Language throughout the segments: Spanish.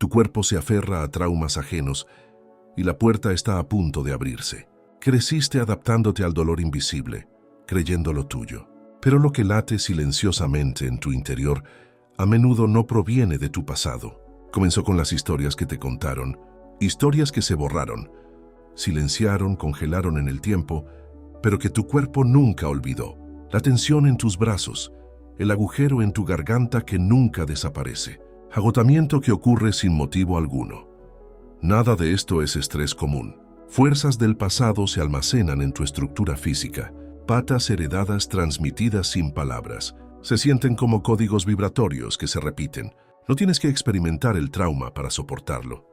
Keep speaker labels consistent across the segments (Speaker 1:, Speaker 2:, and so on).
Speaker 1: Tu cuerpo se aferra a traumas ajenos y la puerta está a punto de abrirse. Creciste adaptándote al dolor invisible, creyéndolo tuyo. Pero lo que late silenciosamente en tu interior a menudo no proviene de tu pasado. Comenzó con las historias que te contaron, historias que se borraron, silenciaron, congelaron en el tiempo, pero que tu cuerpo nunca olvidó. La tensión en tus brazos, el agujero en tu garganta que nunca desaparece, agotamiento que ocurre sin motivo alguno. Nada de esto es estrés común. Fuerzas del pasado se almacenan en tu estructura física, patas heredadas transmitidas sin palabras. Se sienten como códigos vibratorios que se repiten. No tienes que experimentar el trauma para soportarlo.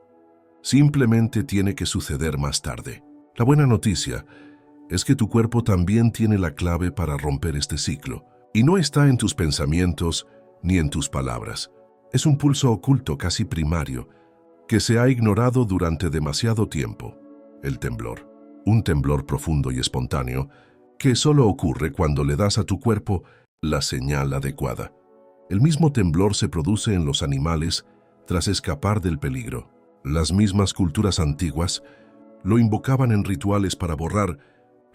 Speaker 1: Simplemente tiene que suceder más tarde. La buena noticia es que tu cuerpo también tiene la clave para romper este ciclo. Y no está en tus pensamientos ni en tus palabras. Es un pulso oculto casi primario que se ha ignorado durante demasiado tiempo. El temblor. Un temblor profundo y espontáneo que solo ocurre cuando le das a tu cuerpo la señal adecuada. El mismo temblor se produce en los animales tras escapar del peligro. Las mismas culturas antiguas lo invocaban en rituales para borrar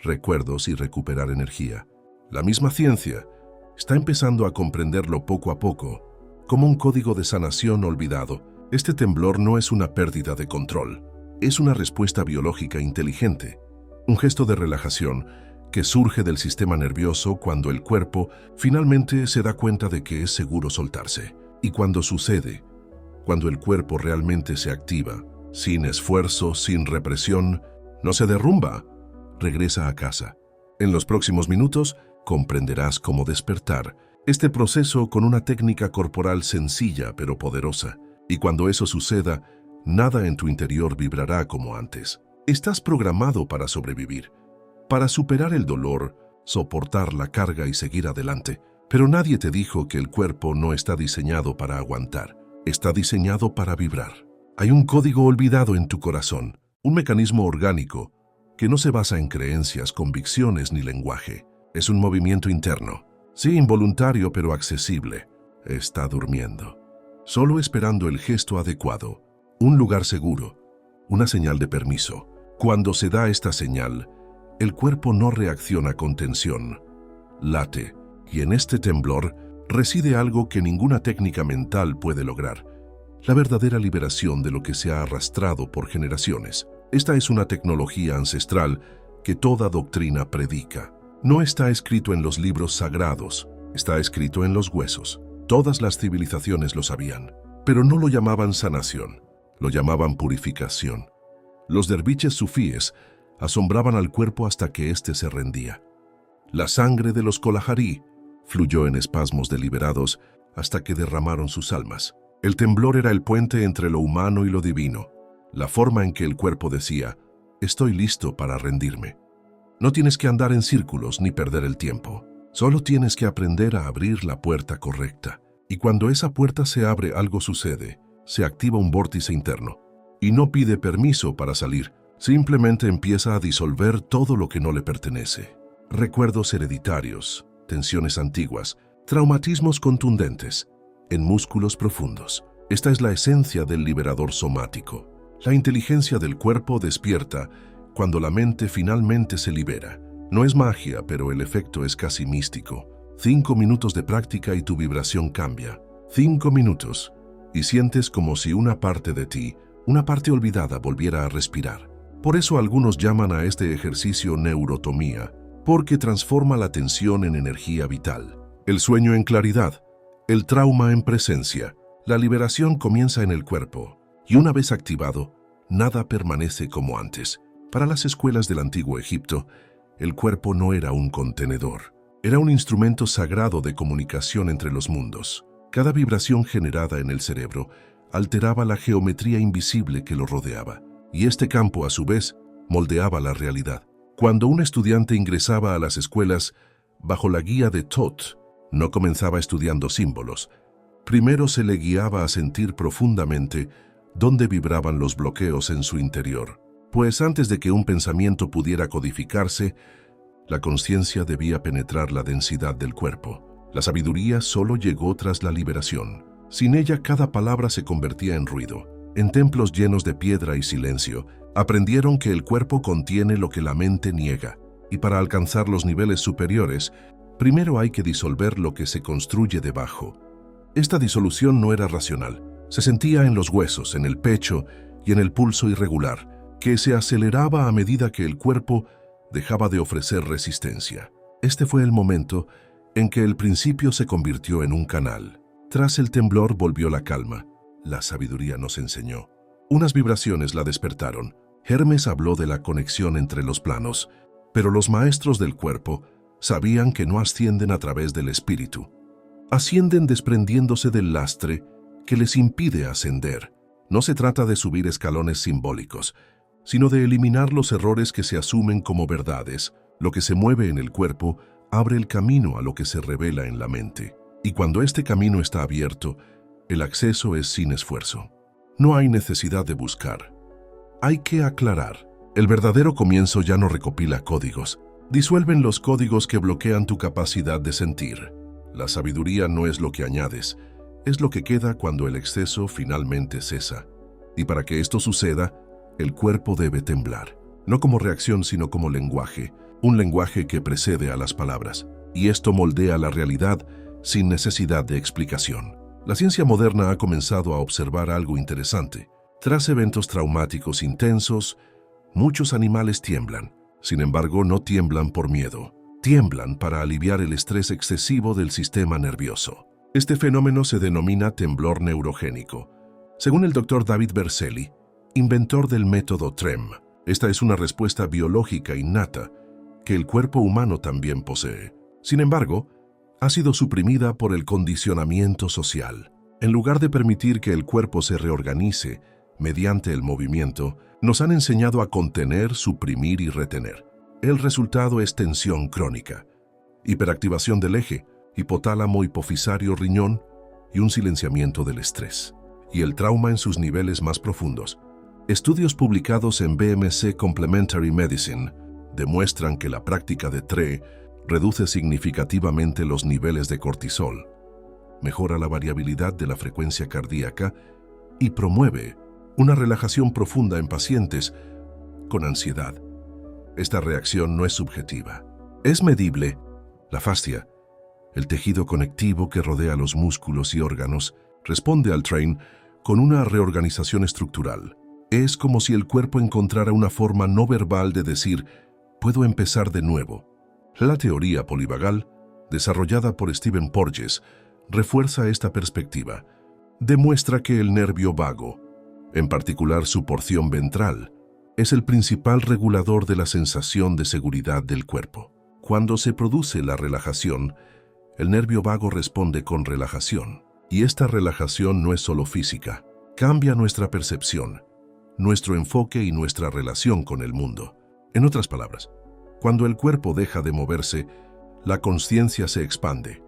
Speaker 1: recuerdos y recuperar energía. La misma ciencia está empezando a comprenderlo poco a poco, como un código de sanación olvidado. Este temblor no es una pérdida de control, es una respuesta biológica inteligente, un gesto de relajación que surge del sistema nervioso cuando el cuerpo finalmente se da cuenta de que es seguro soltarse. Y cuando sucede, cuando el cuerpo realmente se activa, sin esfuerzo, sin represión, no se derrumba, regresa a casa. En los próximos minutos comprenderás cómo despertar este proceso con una técnica corporal sencilla pero poderosa. Y cuando eso suceda, nada en tu interior vibrará como antes. Estás programado para sobrevivir, para superar el dolor, soportar la carga y seguir adelante. Pero nadie te dijo que el cuerpo no está diseñado para aguantar, está diseñado para vibrar. Hay un código olvidado en tu corazón, un mecanismo orgánico que no se basa en creencias, convicciones ni lenguaje. Es un movimiento interno, sí involuntario pero accesible. Está durmiendo, solo esperando el gesto adecuado, un lugar seguro, una señal de permiso. Cuando se da esta señal, el cuerpo no reacciona con tensión, late, y en este temblor reside algo que ninguna técnica mental puede lograr: la verdadera liberación de lo que se ha arrastrado por generaciones. Esta es una tecnología ancestral que toda doctrina predica. No está escrito en los libros sagrados, está escrito en los huesos. Todas las civilizaciones lo sabían, pero no lo llamaban sanación, lo llamaban purificación. Los derviches sufíes asombraban al cuerpo hasta que éste se rendía. La sangre de los Kalahari fluyó en espasmos deliberados hasta que derramaron sus almas. El temblor era el puente entre lo humano y lo divino, la forma en que el cuerpo decía: estoy listo para rendirme. No tienes que andar en círculos ni perder el tiempo. Solo tienes que aprender a abrir la puerta correcta. Y cuando esa puerta se abre, algo sucede. Se activa un vórtice interno. Y no pide permiso para salir. Simplemente empieza a disolver todo lo que no le pertenece. Recuerdos hereditarios, tensiones antiguas, traumatismos contundentes, en músculos profundos. Esta es la esencia del liberador somático. La inteligencia del cuerpo despierta cuando la mente finalmente se libera. No es magia, pero el efecto es casi místico. 5 minutos de práctica y tu vibración cambia. 5 minutos, y sientes como si una parte de ti, una parte olvidada, volviera a respirar. Por eso algunos llaman a este ejercicio neurotomía, porque transforma la tensión en energía vital. El sueño en claridad, el trauma en presencia. La liberación comienza en el cuerpo, y una vez activado, nada permanece como antes. Para las escuelas del antiguo Egipto, el cuerpo no era un contenedor, era un instrumento sagrado de comunicación entre los mundos. Cada vibración generada en el cerebro alteraba la geometría invisible que lo rodeaba, y este campo, a su vez, moldeaba la realidad. Cuando un estudiante ingresaba a las escuelas bajo la guía de Thoth, no comenzaba estudiando símbolos. Primero se le guiaba a sentir profundamente dónde vibraban los bloqueos en su interior. Pues antes de que un pensamiento pudiera codificarse, la conciencia debía penetrar la densidad del cuerpo. La sabiduría solo llegó tras la liberación. Sin ella, cada palabra se convertía en ruido. En templos llenos de piedra y silencio, aprendieron que el cuerpo contiene lo que la mente niega, y para alcanzar los niveles superiores, primero hay que disolver lo que se construye debajo. Esta disolución no era racional. Se sentía en los huesos, en el pecho y en el pulso irregular, que se aceleraba a medida que el cuerpo dejaba de ofrecer resistencia. Este fue el momento en que el principio se convirtió en un canal. Tras el temblor volvió la calma. La sabiduría nos enseñó. Unas vibraciones la despertaron. Hermes habló de la conexión entre los planos, pero los maestros del cuerpo sabían que no ascienden a través del espíritu. Ascienden desprendiéndose del lastre que les impide ascender. No se trata de subir escalones simbólicos, sino de eliminar los errores que se asumen como verdades. Lo que se mueve en el cuerpo abre el camino a lo que se revela en la mente. Y cuando este camino está abierto, el acceso es sin esfuerzo. No hay necesidad de buscar. Hay que aclarar. El verdadero comienzo ya no recopila códigos. Disuelven los códigos que bloquean tu capacidad de sentir. La sabiduría no es lo que añades, es lo que queda cuando el exceso finalmente cesa. Y para que esto suceda, el cuerpo debe temblar. No como reacción, sino como lenguaje. Un lenguaje que precede a las palabras. Y esto moldea la realidad sin necesidad de explicación. La ciencia moderna ha comenzado a observar algo interesante. Tras eventos traumáticos intensos, muchos animales tiemblan. Sin embargo, no tiemblan por miedo. Tiemblan para aliviar el estrés excesivo del sistema nervioso. Este fenómeno se denomina temblor neurogénico. Según el Dr. David Berceli, inventor del método TREM, esta es una respuesta biológica innata que el cuerpo humano también posee. Sin embargo, ha sido suprimida por el condicionamiento social. En lugar de permitir que el cuerpo se reorganice mediante el movimiento, nos han enseñado a contener, suprimir y retener. El resultado es tensión crónica, hiperactivación del eje, hipotálamo hipofisario riñón y un silenciamiento del estrés. Y el trauma en sus niveles más profundos. Estudios publicados en BMC Complementary Medicine demuestran que la práctica de TRE reduce significativamente los niveles de cortisol, mejora la variabilidad de la frecuencia cardíaca y promueve una relajación profunda en pacientes con ansiedad. Esta reacción no es subjetiva, es medible. La fascia, el tejido conectivo que rodea los músculos y órganos, responde al TRAIN con una reorganización estructural. Es como si el cuerpo encontrara una forma no verbal de decir, puedo empezar de nuevo. La teoría polivagal, desarrollada por Stephen Porges, refuerza esta perspectiva. Demuestra que el nervio vago, en particular su porción ventral, es el principal regulador de la sensación de seguridad del cuerpo. Cuando se produce la relajación, el nervio vago responde con relajación. Y esta relajación no es solo física, cambia nuestra percepción, nuestro enfoque y nuestra relación con el mundo. En otras palabras, cuando el cuerpo deja de moverse, la consciencia se expande.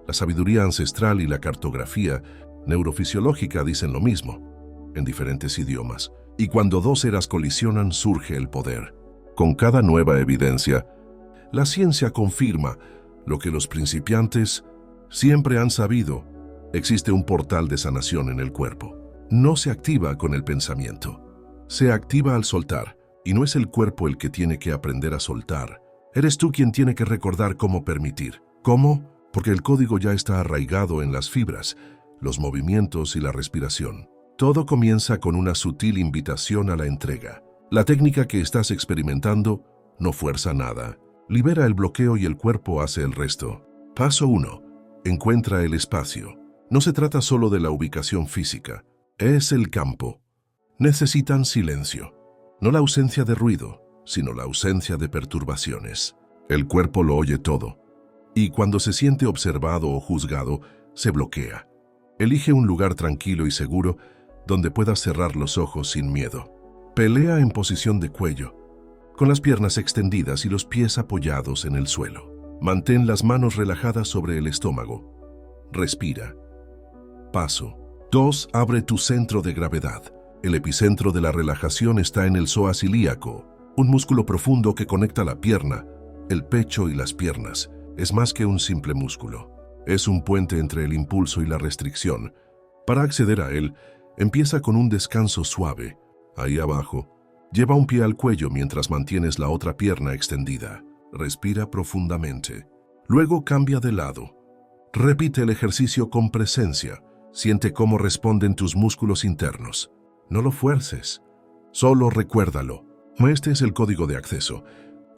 Speaker 1: La sabiduría ancestral y la cartografía neurofisiológica dicen lo mismo, en diferentes idiomas. Y cuando dos eras colisionan, surge el poder. Con cada nueva evidencia, la ciencia confirma lo que los principiantes siempre han sabido. Existe un portal de sanación en el cuerpo. No se activa con el pensamiento. Se activa al soltar, y no es el cuerpo el que tiene que aprender a soltar. Eres tú quien tiene que recordar cómo permitir. ¿Cómo? Porque el código ya está arraigado en las fibras, los movimientos y la respiración. Todo comienza con una sutil invitación a la entrega. La técnica que estás experimentando no fuerza nada. Libera el bloqueo y el cuerpo hace el resto. Paso 1. Encuentra el espacio. No se trata solo de la ubicación física, es el campo. Necesitan silencio, no la ausencia de ruido, sino la ausencia de perturbaciones. El cuerpo lo oye todo, y cuando se siente observado o juzgado, se bloquea. Elige un lugar tranquilo y seguro donde puedas cerrar los ojos sin miedo. Pelea en posición de cuello, con las piernas extendidas y los pies apoyados en el suelo. Mantén las manos relajadas sobre el estómago. Respira. Paso 2. Abre tu centro de gravedad. El epicentro de la relajación está en el psoas ilíaco, un músculo profundo que conecta la pierna, el pecho y las piernas. Es más que un simple músculo. Es un puente entre el impulso y la restricción. Para acceder a él, Empieza con un descanso suave. Ahí abajo, lleva un pie al cuello mientras mantienes la otra pierna extendida. Respira profundamente. Luego cambia de lado. Repite el ejercicio con presencia. Siente cómo responden tus músculos internos. No lo fuerces. Solo recuérdalo. Este es el código de acceso.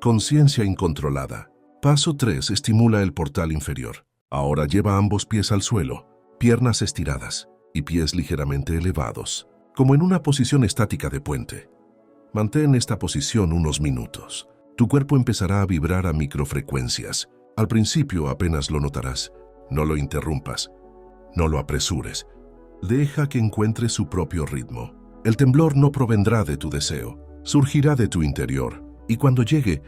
Speaker 1: Conciencia incontrolada. Paso 3. Estimula el portal inferior. Ahora lleva ambos pies al suelo, piernas estiradas y pies ligeramente elevados, como en una posición estática de puente. Mantén esta posición unos minutos. Tu cuerpo empezará a vibrar a microfrecuencias. Al principio apenas lo notarás. No lo interrumpas. No lo apresures. Deja que encuentre su propio ritmo. El temblor no provendrá de tu deseo, surgirá de tu interior, y cuando llegue,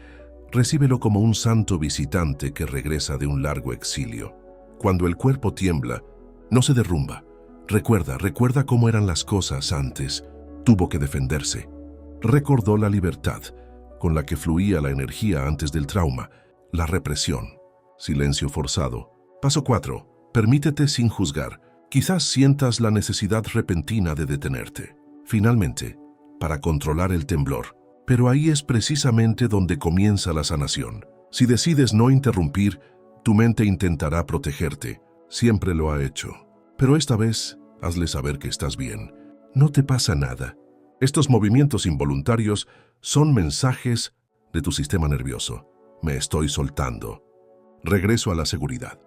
Speaker 1: recíbelo como un santo visitante que regresa de un largo exilio. Cuando el cuerpo tiembla, no se derrumba. Recuerda cómo eran las cosas antes. Tuvo que defenderse. Recordó la libertad con la que fluía la energía antes del trauma, la represión. Silencio forzado. Paso 4. Permítete sin juzgar. Quizás sientas la necesidad repentina de detenerte. Finalmente, para controlar el temblor. Pero ahí es precisamente donde comienza la sanación. Si decides no interrumpir, tu mente intentará protegerte. Siempre lo ha hecho. Pero esta vez, hazle saber que estás bien. No te pasa nada. Estos movimientos involuntarios son mensajes de tu sistema nervioso. Me estoy soltando. Regreso a la seguridad.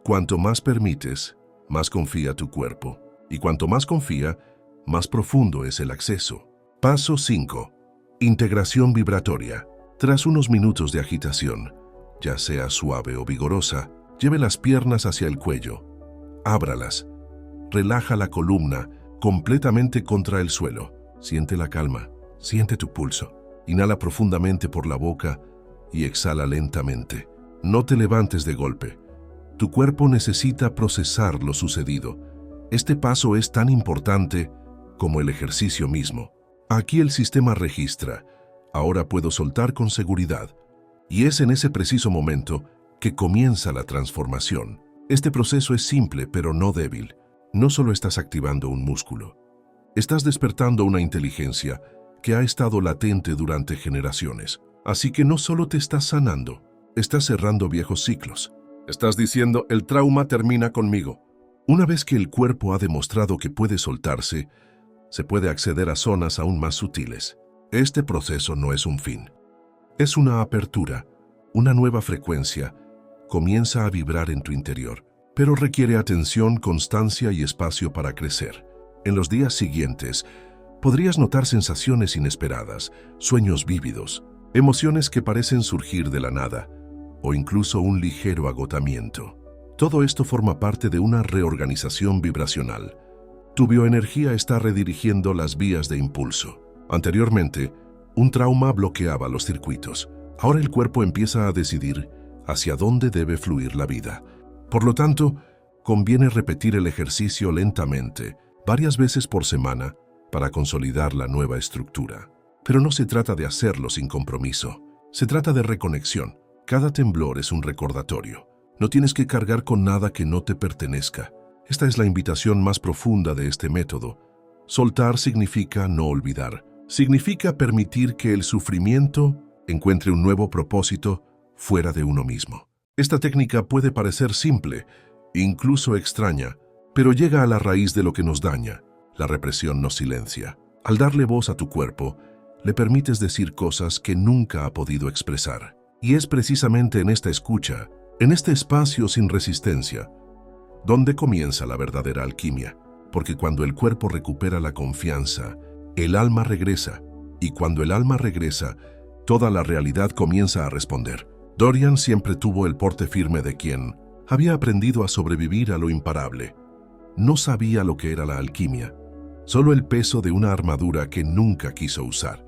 Speaker 1: Cuanto más permites, más confía tu cuerpo. Y cuanto más confía, más profundo es el acceso. Paso 5. Integración vibratoria. Tras unos minutos de agitación, ya sea suave o vigorosa, lleve las piernas hacia el cuello. Ábralas. Relaja la columna completamente contra el suelo. Siente la calma. Siente tu pulso. Inhala profundamente por la boca y exhala lentamente. No te levantes de golpe. Tu cuerpo necesita procesar lo sucedido. Este paso es tan importante como el ejercicio mismo. Aquí el sistema registra. Ahora puedo soltar con seguridad. Y es en ese preciso momento que comienza la transformación. Este proceso es simple, pero no débil. No solo estás activando un músculo. Estás despertando una inteligencia que ha estado latente durante generaciones. Así que no solo te estás sanando, estás cerrando viejos ciclos. Estás diciendo, el trauma termina conmigo. Una vez que el cuerpo ha demostrado que puede soltarse, se puede acceder a zonas aún más sutiles. Este proceso no es un fin. Es una apertura, una nueva frecuencia. Comienza a vibrar en tu interior, pero requiere atención, constancia y espacio para crecer. En los días siguientes, podrías notar sensaciones inesperadas, sueños vívidos, emociones que parecen surgir de la nada, o incluso un ligero agotamiento. Todo esto forma parte de una reorganización vibracional. Tu bioenergía está redirigiendo las vías de impulso. Anteriormente, un trauma bloqueaba los circuitos. Ahora el cuerpo empieza a decidir hacia dónde debe fluir la vida. Por lo tanto, conviene repetir el ejercicio lentamente, varias veces por semana, para consolidar la nueva estructura. Pero no se trata de hacerlo sin compromiso. Se trata de reconexión. Cada temblor es un recordatorio. No tienes que cargar con nada que no te pertenezca. Esta es la invitación más profunda de este método. Soltar significa no olvidar. Significa permitir que el sufrimiento encuentre un nuevo propósito fuera de uno mismo. Esta técnica puede parecer simple, incluso extraña, pero llega a la raíz de lo que nos daña. La represión nos silencia. Al darle voz a tu cuerpo, le permites decir cosas que nunca ha podido expresar. Y es precisamente en esta escucha, en este espacio sin resistencia, donde comienza la verdadera alquimia. Porque cuando el cuerpo recupera la confianza, el alma regresa. Y cuando el alma regresa, toda la realidad comienza a responder. Dorian siempre tuvo el porte firme de quien había aprendido a sobrevivir a lo imparable. No sabía lo que era la alquimia, solo el peso de una armadura que nunca quiso usar.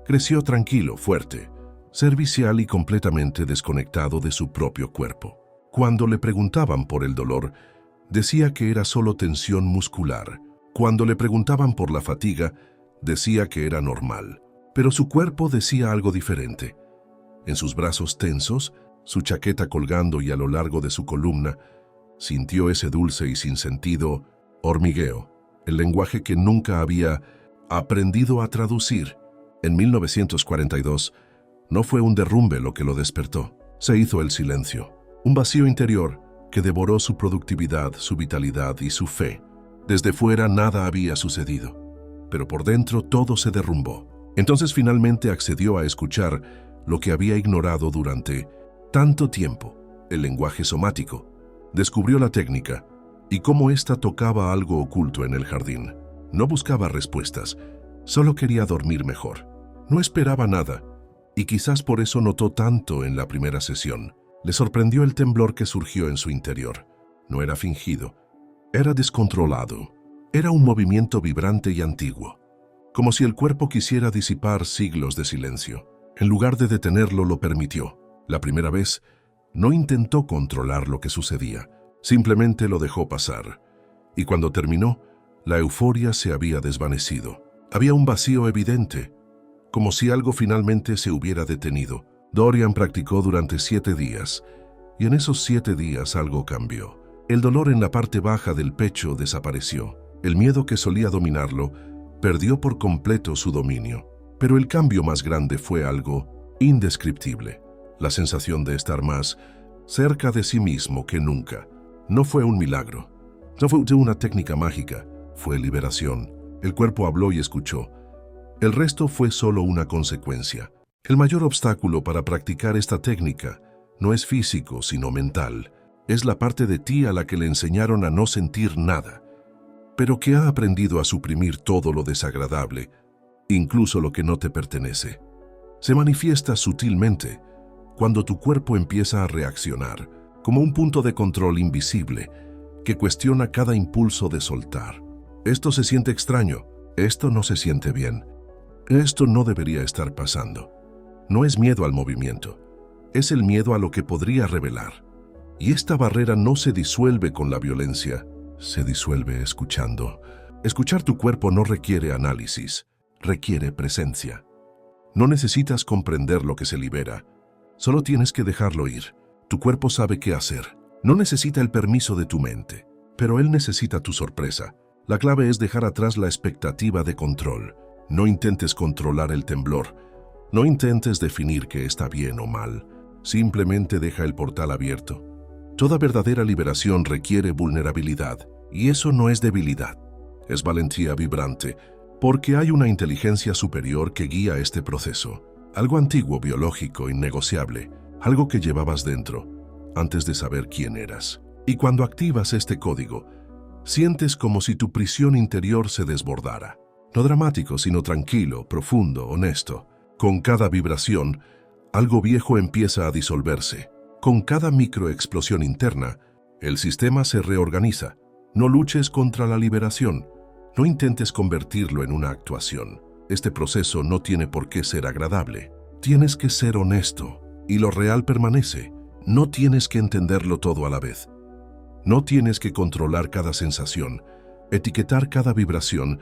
Speaker 1: Creció tranquilo, fuerte, servicial y completamente desconectado de su propio cuerpo. Cuando le preguntaban por el dolor, decía que era solo tensión muscular. Cuando le preguntaban por la fatiga, decía que era normal. Pero su cuerpo decía algo diferente. En sus brazos tensos, su chaqueta colgando y a lo largo de su columna, sintió ese dulce y sin sentido hormigueo. el lenguaje que nunca había aprendido a traducir. En 1942, no fue un derrumbe lo que lo despertó. Se hizo el silencio, un vacío interior que devoró su productividad, su vitalidad y su fe. Desde fuera nada había sucedido, pero por dentro todo se derrumbó. Entonces finalmente accedió a escuchar lo que había ignorado durante tanto tiempo, el lenguaje somático. Descubrió la técnica y cómo ésta tocaba algo oculto en el jardín. No buscaba respuestas, solo quería dormir mejor. No esperaba nada, y quizás por eso notó tanto en la primera sesión. Le sorprendió el temblor que surgió en su interior. No era fingido, era descontrolado. Era un movimiento vibrante y antiguo, como si el cuerpo quisiera disipar siglos de silencio. En lugar de detenerlo, lo permitió. La primera vez, no intentó controlar lo que sucedía, simplemente lo dejó pasar. Y cuando terminó, la euforia se había desvanecido. Había un vacío evidente, como si algo finalmente se hubiera detenido. Dorian practicó durante 7 días, y en esos 7 días algo cambió. El dolor en la parte baja del pecho desapareció. El miedo que solía dominarlo perdió por completo su dominio. Pero el cambio más grande fue algo indescriptible. La sensación de estar más cerca de sí mismo que nunca. No fue un milagro, no fue una técnica mágica, fue liberación. El cuerpo habló y escuchó. El resto fue solo una consecuencia. El mayor obstáculo para practicar esta técnica no es físico, sino mental. Es la parte de ti a la que le enseñaron a no sentir nada, pero que ha aprendido a suprimir todo lo desagradable, incluso lo que no te pertenece. Se manifiesta sutilmente cuando tu cuerpo empieza a reaccionar, como un punto de control invisible que cuestiona cada impulso de soltar. Esto se siente extraño, esto no se siente bien, esto no debería estar pasando. No es miedo al movimiento, es el miedo a lo que podría revelar. Y esta barrera no se disuelve con la violencia, se disuelve escuchando. Escuchar tu cuerpo no requiere análisis, requiere presencia. No necesitas comprender lo que se libera, solo tienes que dejarlo ir. Tu cuerpo sabe qué hacer. No necesita el permiso de tu mente, pero él necesita tu sorpresa. La clave es dejar atrás la expectativa de control. No intentes controlar el temblor. No intentes definir qué está bien o mal. Simplemente deja el portal abierto. Toda verdadera liberación requiere vulnerabilidad, y eso no es debilidad. Es valentía vibrante, porque hay una inteligencia superior que guía este proceso. Algo antiguo, biológico, innegociable. Algo que llevabas dentro, antes de saber quién eras. Y cuando activas este código, sientes como si tu prisión interior se desbordara. No dramático, sino tranquilo, profundo, honesto. Con cada vibración, algo viejo empieza a disolverse. Con cada microexplosión interna, el sistema se reorganiza. No luches contra la liberación. No intentes convertirlo en una actuación. Este proceso no tiene por qué ser agradable. Tienes que ser honesto. Y lo real permanece. No tienes que entenderlo todo a la vez. No tienes que controlar cada sensación, etiquetar cada vibración,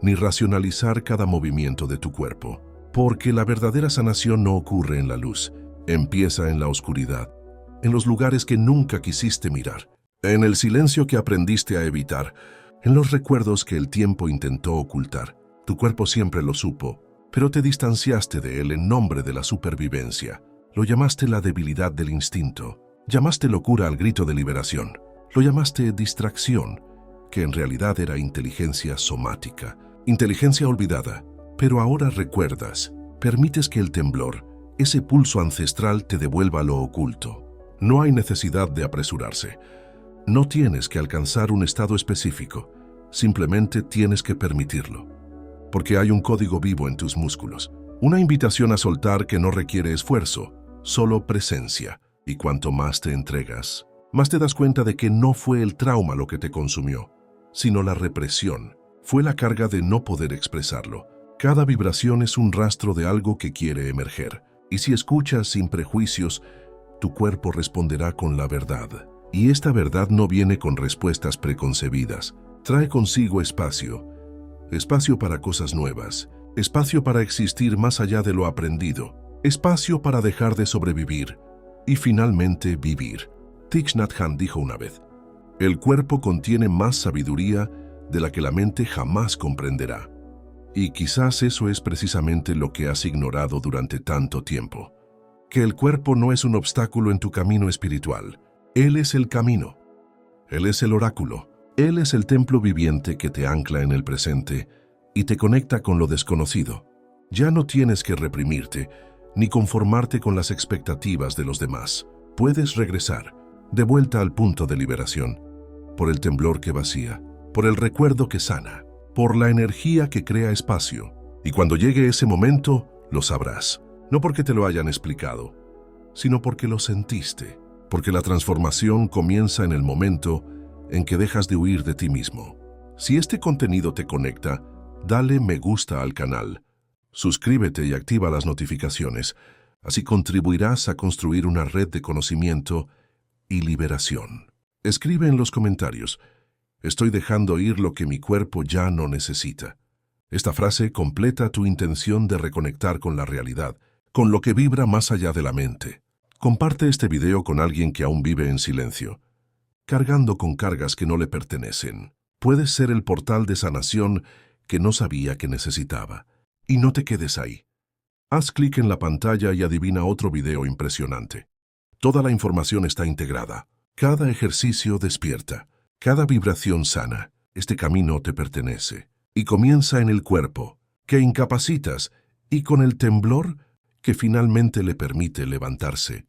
Speaker 1: ni racionalizar cada movimiento de tu cuerpo. Porque la verdadera sanación no ocurre en la luz, empieza en la oscuridad, en los lugares que nunca quisiste mirar, en el silencio que aprendiste a evitar, en los recuerdos que el tiempo intentó ocultar. Tu cuerpo siempre lo supo, pero te distanciaste de él en nombre de la supervivencia. Lo llamaste la debilidad del instinto, llamaste locura al grito de liberación, lo llamaste distracción, que en realidad era inteligencia somática, inteligencia olvidada. Pero ahora recuerdas, permites que el temblor, ese pulso ancestral te devuelva lo oculto. No hay necesidad de apresurarse. No tienes que alcanzar un estado específico, simplemente tienes que permitirlo. Porque hay un código vivo en tus músculos, una invitación a soltar que no requiere esfuerzo, solo presencia. Y cuanto más te entregas, más te das cuenta de que no fue el trauma lo que te consumió, sino la represión. Fue la carga de no poder expresarlo. Cada vibración es un rastro de algo que quiere emerger. Y si escuchas sin prejuicios, tu cuerpo responderá con la verdad. Y esta verdad no viene con respuestas preconcebidas. Trae consigo espacio. Espacio para cosas nuevas. Espacio para existir más allá de lo aprendido. Espacio para dejar de sobrevivir. Y finalmente vivir. Thich Nhat Hanh dijo una vez: el cuerpo contiene más sabiduría de la que la mente jamás comprenderá. Y quizás eso es precisamente lo que has ignorado durante tanto tiempo. Que el cuerpo no es un obstáculo en tu camino espiritual. Él es el camino. Él es el oráculo. Él es el templo viviente que te ancla en el presente y te conecta con lo desconocido. Ya no tienes que reprimirte ni conformarte con las expectativas de los demás. Puedes regresar, de vuelta al punto de liberación, por el temblor que vacía, por el recuerdo que sana, por la energía que crea espacio. Y cuando llegue ese momento, lo sabrás. No porque te lo hayan explicado, sino porque lo sentiste. Porque la transformación comienza en el momento en que dejas de huir de ti mismo. Si este contenido te conecta, dale me gusta al canal. Suscríbete y activa las notificaciones. Así contribuirás a construir una red de conocimiento y liberación. Escribe en los comentarios: estoy dejando ir lo que mi cuerpo ya no necesita. Esta frase completa tu intención de reconectar con la realidad, con lo que vibra más allá de la mente. Comparte este video con alguien que aún vive en silencio, cargando con cargas que no le pertenecen. Puedes ser el portal de sanación que no sabía que necesitaba. Y no te quedes ahí. Haz clic en la pantalla y adivina otro video impresionante. Toda la información está integrada. Cada ejercicio despierta. Cada vibración sana. Este camino te pertenece. Y comienza en el cuerpo, que incapacitas, y con el temblor que finalmente le permite levantarse.